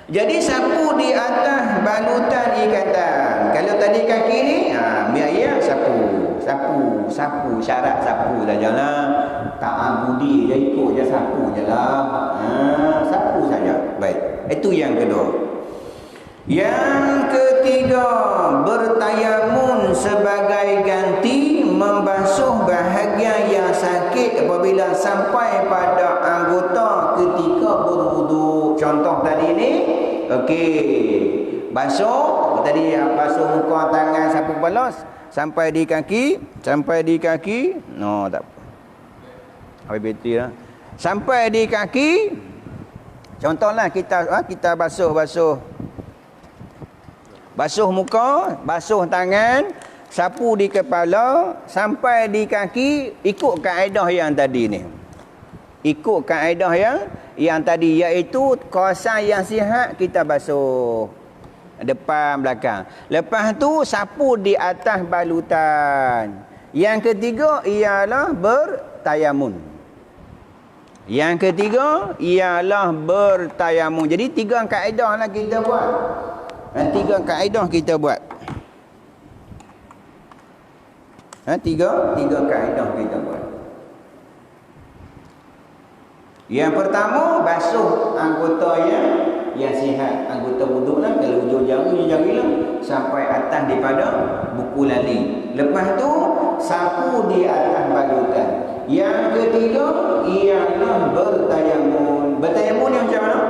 Jadi sapu di atas balutan ikatan. Kalau tadi kaki ni biaya sapu, syarat sapu sajalah. Ta'abudi je, ikut je sapu jelah. Sapu saja. Baik. Itu yang kedua. Yang ketiga, bertayamun sebagai ganti membasuh bahagian yang sakit apabila sampai pada anggota ketika berwuduk. Contoh tadi ni, okey, basuh tadi basuh muka, tangan, sapu kepala sampai di kaki, no tak apa. Habis bateri lah. Sampai di kaki. Contohlah kita basuh muka, basuh tangan, sapu di kepala, sampai di kaki, ikut kaedah yang tadi ni. Ikut kaedah yang tadi, iaitu kawasan yang sihat kita basuh. Depan, belakang. Lepas tu sapu di atas balutan. Yang ketiga ialah bertayamun. Jadi 3 kaedah lah kita buat. 3 kaedah kita buat. 3 kaedah kita buat. Yang pertama, basuh anggota yang sihat, anggota wuduk lah. Kalau wuduk jari lah sampai atas daripada buku lali. Lepas tu sapu di atas balutan. Yang ketiga ialah bertayamun. Bertayamun yang macam mana?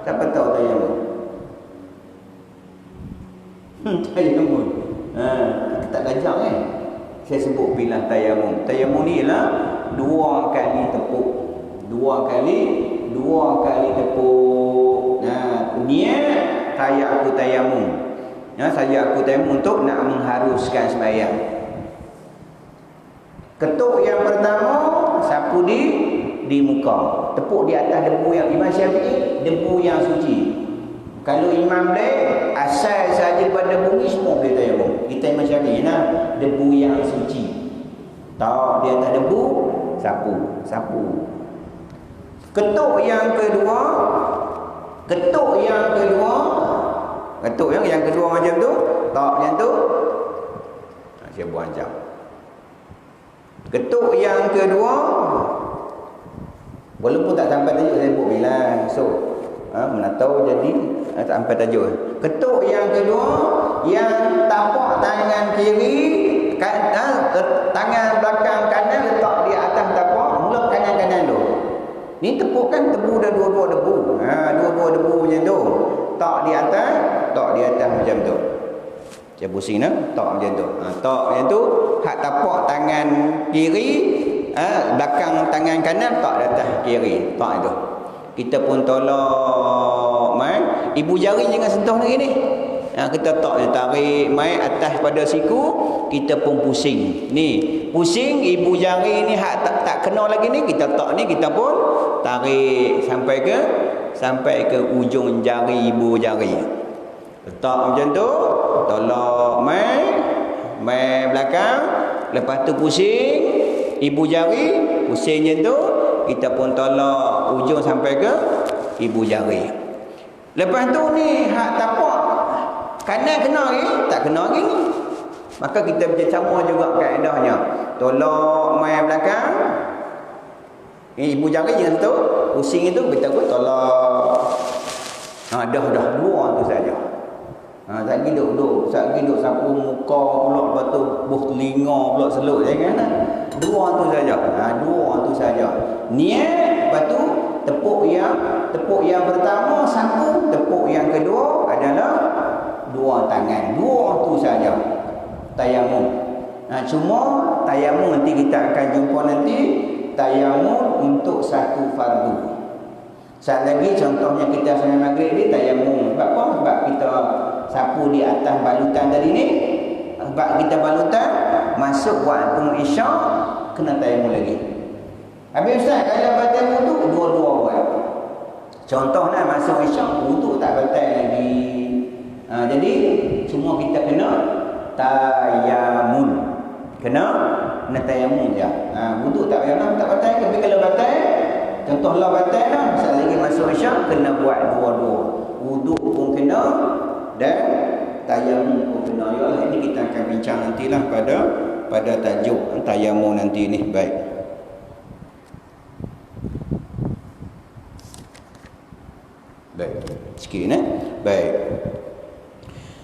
Siapa tahu tayamun? Tayamun. Tak gajak kan? Saya sebut bilang tayamun. Tayamun ni ialah 2 kali tepuk. 2 kali tepuk. Niat saya aku tayamun. Saya aku tayamun untuk nak mengharuskan sembahyang. Ketuk yang pertama sapu di muka. Tepuk di atas debu yang Imam Syafi'i, debu yang suci. Kalau Imam dia asal saja pada bumi semua boleh tayammum. Kita Imam Syafi'i debu yang suci. Tak di atas debu, sapu. Ketuk yang kedua macam tu, tak macam tu. Saya buang jam. Ketuk yang kedua walaupun tak sampai tajuk saya buat bilang. So Menatau jadi sampai tajuk. Ketuk yang kedua, yang tapak tangan kiri, tangan belakang kanan letak di atas tapak, mula kanan-kanan tu. Ni tepuk kan tebu dah dua-dua debu. Dua-dua debu macam tu. Tak di atas macam tu. Saya pusing dah, tak macam tu. Tak macam tu, hak tapak tangan kiri, belakang tangan kanan tak di atas kiri. Tak itu. Kita pun tolak mai, ibu jari jangan sentuh lagi ni. Kita tarik mai atas pada siku, kita pun pusing. Ni, pusing ibu jari ni hak tak kena lagi ni, kita tak ni, kita pun tarik sampai ke ujung jari ibu jari. Letak macam tu, tolak mai belakang, lepas tu pusing ibu jari, pusing macam tu, kita pun tolak ujung sampai ke ibu jari. Lepas tu ni hak tapak kanan kena lagi, tak kena lagi ni. Maka kita macam sama juga kaedahnya. Tolak mai belakang, ibu jari jangan tu, pusing itu kita pun tolak. Dah dua tu saja. Tak duduk sapu muka pula, lepas tu buh telinga pula seluk jangan. Dua tu saja. Dua tu saja. Niat, lepas tu tepuk yang pertama sapu, tepuk yang kedua adalah dua tangan. Dua tu saja. Tayamum. Cuma tayamum nanti kita akan jumpa nanti, tayamum untuk satu fardu. Saat lagi contohnya kita sembahyang maghrib ni tayamum. Sebab apa? Sebab kita sapu di atas balutan tadi ni. Sebab kita balutan masuk waktu isyak kena tayamum lagi. Habis Ustaz, kalau tayamum tu dua-dua buat. Contohnya masuk isyak wudu tak batal lagi. Jadi semua kita kena tayamum. Kena tayamum je. Wudu tak batal, tapi kalau batal, contohlah batal lah, sekali lagi masuk isyak kena buat dua-dua. Wudu pun kena dan tayamum pun kena. Ya, ini kita akan bincang nantilah pada tajuk tayamum nanti ni. Baik. Sikit Baik.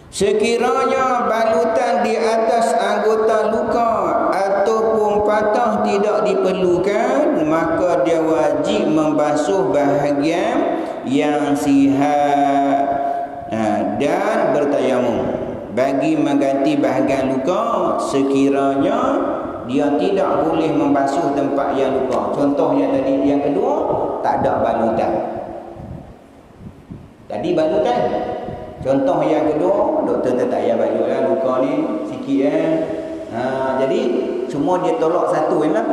Sekiranya balutan di atas anggota luka ataupun patah tidak diperlukan, maka dia wajib membasuh bahagian yang sihat dan bertayamum bagi mengganti bahagian luka sekiranya dia tidak boleh membasuh tempat yang luka. Contohnya tadi yang kedua, tak ada balutan. Tadi balutan. Contoh yang kedua, doktor tak payah balut lah, luka ni sikit jadi semua dia tolak satu lah,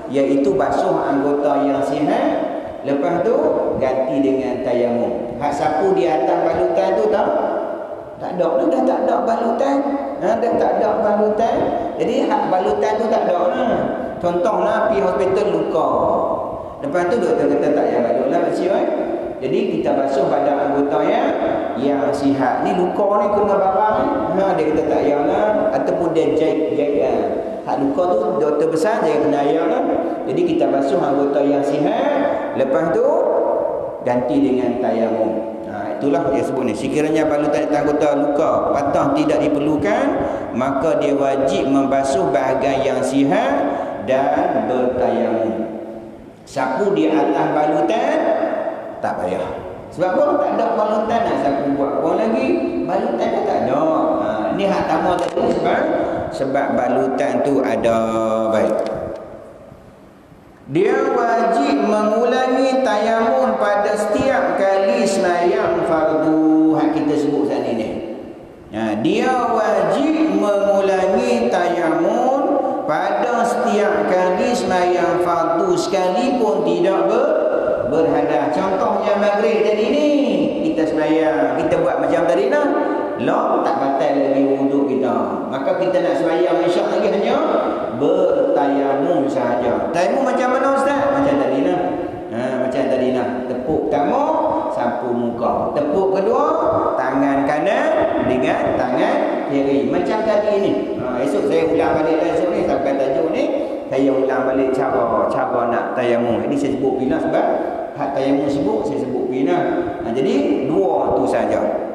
iaitu basuh anggota yang sihat, lepas tu ganti dengan tayamum. Hak sapu di atas balutan tu tak ada dah, tak ada balutan. Dah tak ada balutan. Jadi hak balutan tu tak ada lah. Contohlah pergi hospital luka. Lepas tu doktor kata tak payah balut lah, macam jadi kita basuh pada anggota yang sihat. Ni luka ni kena barang dia kata tak payahlah, ataupun dia jahit hak luka tu doktor besar dia kena ayahlah. Jadi kita basuh anggota yang sihat, lepas tu ganti dengan tayamum. Itulah dia sebut ni, sekiranya balutan anggota luka patah tidak diperlukan, maka dia wajib membasuh bahagian yang sihat dan bertayamum. Sapu di atas balutan tak payah. Sebab apa? Tak ada balutan nak sapu buat apa lagi? Balutan dah tak ada. Ni hak tamu tadi sebab balutan tu ada. Baik. Dia wajib mengulangi tayamum pada setiap kali sembahyang fardu. Hak kita sebut saat ni. Dia wajib mengulangi tayamum pada setiap kali sembahyang fardu sekalipun tidak berhadas. Contohnya maghrib tadi ni, kita sembahyang, kita buat macam tadi lah, tak batal lagi wuduk kita. Maka kita nak sembahyang isyak lagi hanya bertayamum sahaja. Tayamum macam mana Ustaz? Macam tadi lah. Macam tadi lah. Tepuk pertama, sapu muka. Tepuk kedua, tangan kanan dengan tangan kiri. Macam tadi ni. Esok saya ulang balik lah esok ni, sampai tajuk ni saya ulang balik cara nak tayamum. Ini saya sebut bila sebab Hak tayamum sebut saya sebut pina. Jadi dua tu saja.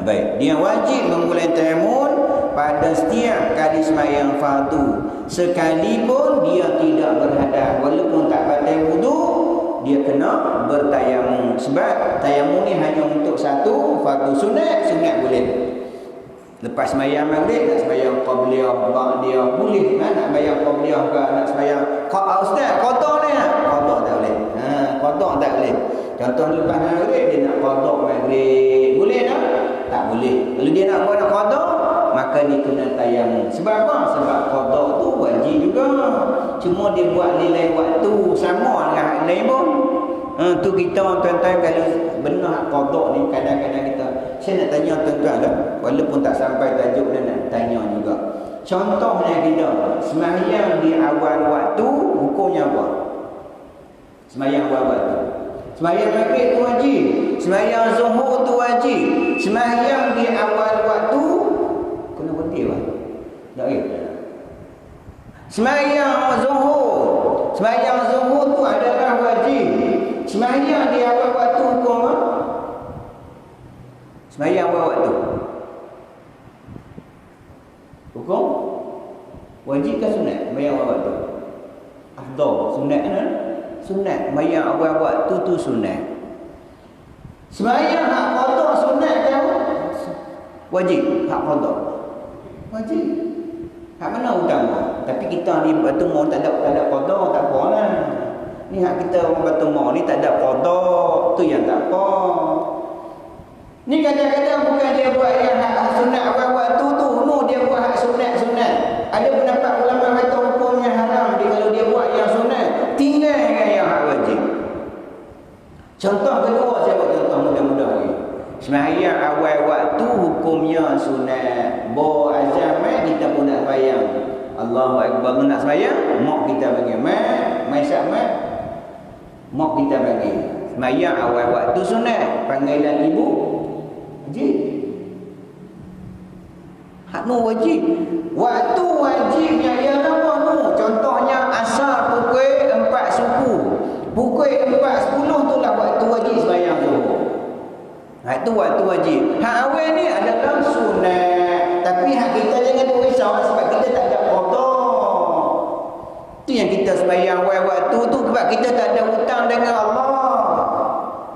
Baik, dia wajib mengulangi tayamum pada setiap kali sembahyang fardu. Sekalipun dia tidak berhadas, walaupun tak pakai wudu, dia kena bertayamum. Sebab tayamum ni hanya untuk satu fardu. Sunat boleh. Lepas sembahyang maghrib nak sembahyang qabliyah, ba'diyah boleh. Nak sembahyang qabliyah ke nak sembahyang ustaz qada ni qada tak boleh. Qada tak boleh. Contoh lepas maghrib dia nak qada maghrib, boleh tak boleh. Kalau dia nak buat qada, maka dia kena tayamum. Sebab apa? Sebab qada tu wajib juga. Cuma dia buat nilai waktu sama dengan hak lain pun. Tu kita tuan-tuan kalau benar hak qada ni kadang-kadang kita, saya nak tanya tuan-tuan lah, walaupun tak sampai tajuk dan nak tanya juga. Contohnya kita sembahyang di awal waktu hukumnya apa? Sembahyang awal waktu. Sembahyang maghrib tu wajib, sembahyang zuhur tu wajib. Sembahyang di awal waktu kena berhenti lah. Tak ya? Sembahyang zuhur tu adalah wajib. Sembahyang di awal waktu hukum apa? Sembahyang awal waktu hukum wajib ke sunat? Sembahyang awal waktu afdal, sunat kan? Sunat. Sembahyang awal waktu tu sunat. Sembahyang hak qada sunat ke wajib? Hak qada wajib. Hak mana utama? Tapi kita ni Batu Mau tak ada qada, tak apalah. Ni hak kita orang Batu Mau ni tak ada qada, tu yang tak apa. Ni kadang-kadang bukan dia buat yang hak sunat awal waktu tu, dia buat hak sunat. Ada pendapat ulama kata hukumnya haram dia kalau dia buat yang sunat, tinggal dengan yang hak wajib. Contoh kedua, saya buat contoh mudah-mudah lagi. Sembahyang awal waktu hukumnya sunat. Bo azan kita pun nak sembahyang. Allahu akbar nak sembahyang, mak kita panggil mai syak mak kita panggil. Sembahyang awal waktu sunat, panggilan ibu wajib. Hak nu wajib. Waktu wajibnya ialah apa nu? Contohnya asar pukul 4 suku. Pukul 4.10 tu lah waktu wajib sembahyang zuhur. Hak tu waktu wajib. Hak awal ni adalah sunat. Tapi hak kita jangan risau sebab kita tak ada qada. Tu yang kita sembahyang awal waktu tu sebab kita tak ada hutang dengan Allah.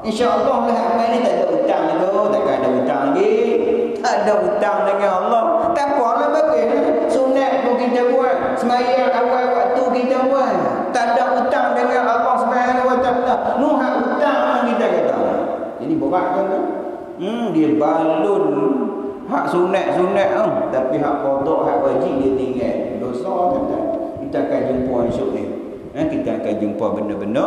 InsyaAllah lah hak awal ni tak ada hutang tu. Takkan ada hutang lagi. Tak ada hutang dengan Allah. Tak apalah bagus. Sunat pun kita buat. Sembahyang awal waktu kita buat. Tak ada hutang dengan Allah Subhanahu Wa Taala. Nu hak hutang kita kata. Jadi berat kan? Dia balun hak sunat tapi hak qada, hak wajib dia tinggal. Dosa kan? Kita akan jumpa esok ni. Kita akan jumpa benda-benda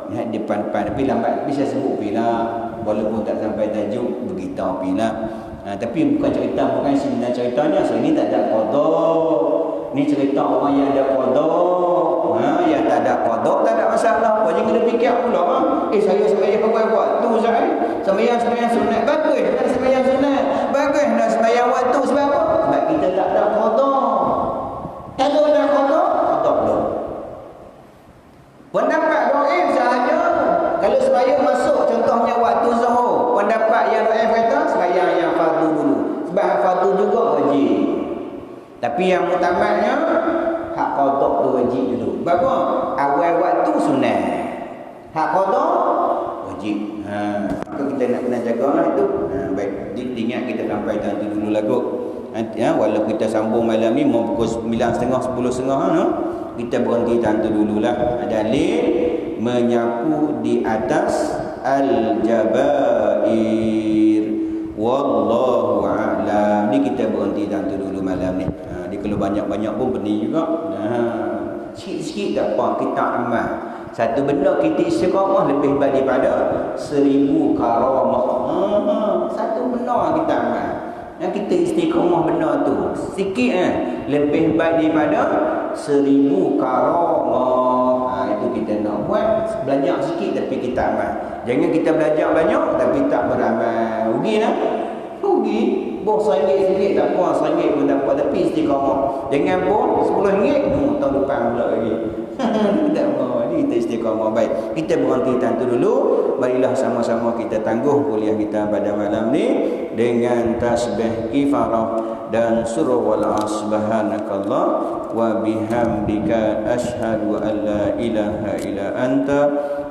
yang depan-depan. Tapi lambat bisa sebut pila. Walaupun tak sampai tajuk beritahu pila. Tapi bukan sebenarnya ceritanya. So ini tak ada qada. Ni cerita orang yang ada qada. Yang tak ada qada tak ada masalah. Kau jangan kena fikir pula. Saya sembahyang awal waktu Zai. Sembahyang sunat bagus. Nak sembahyang sunat bagus. Nak sembahyang waktu sebab apa? Sebab kita tak ada qada. Kalau ada qada, qada belum. Pendapat dhaif sahaja. Kalau sembahyang masuk contohnya waktu zuhur, pendapat yang dhaif kata sembahyang yang fardu dulu. Sebab fardu juga wajib. Tapi yang mutamadnya hak qada tu wajib dulu. Sebab apa? Awal waktu sunat. Hak qada wajib. Maka kita nak kena jagalah itu. Baik, diingat kita sampai tadi dulu lagu. Walaupun kita sambung malam ni mau pukul 9.30 10.30 kita berhenti tantu dululah. Dalil menyapu di atas al-jabair. Wallahu a'lam. Ni kita berhenti tantu dulu malam ni. Dia kalau banyak-banyak pun benih juga. Sikit-sikit tak apa kita amal. Satu benda kita istiqamah lebih baik daripada 1000 karamah. Satu benda kita amal. Yang kita istiqamah benda tu sikit lebih baik daripada 1000 karamah. Itu kita nak buat. Belajar sikit tapi kita amal. Jangan kita belajar banyak tapi tak beramal. Rugi lah. Rugi. Boh RM1 tak apa, RM1 pun dapat, tapi istiqamah. Jangan boh RM10, tahun depan pula lagi. Tak apa, ni kita istiqamah. Baik, kita berhenti tantu dulu. Marilah sama-sama kita tangguh kuliah kita pada malam ni dengan tasbih kifarah dan surah wal subhanakallah wa bihamdika asyhadu an la ilaha illa anta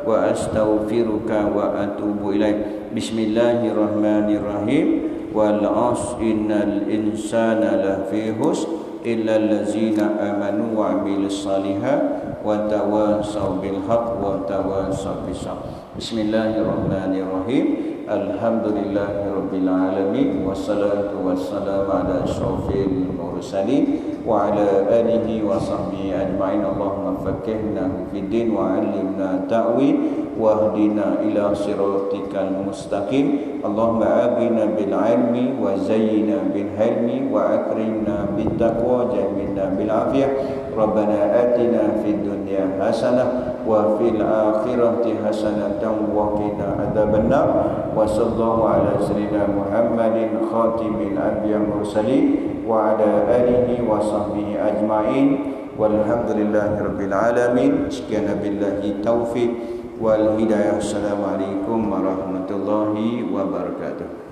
wa astaghfiruka wa atubu ilaik. Bismillahirrahmanirrahim. Wal 'asr innal insana lafi khusr illa allazina amanu wa 'amilus shalihat wa tawassaw bil haqq wa tawassaw bis sabr. Bismillahirrahmanirrahim. Alhamdulillahirabbil alamin wassalatu wassalamu ala asyrafil mursalin wa ala alihi wa sahbihi ajma'in. Allahumma faqqihna fid din wa 'allimna ta'wil wahdina ila siratikal mustaqim. Allahumma abina bil ilmi wa zayyina bil hilmi wa akrimna bit taqwa jamilna bil afiyah. Rabbana atina fid dunya hasanah wa fil akhirati hasanatan wa qina adzabannar. Wa sallallahu ala sayyidina Muhammadin khatimil anbiya mursalin wa ala alihi wa sahbihi ajma'in. Walhamdulillahirabbil alamin. Sekian billahi taufik wal hidayah. Assalamualaikum warahmatullahi wabarakatuh.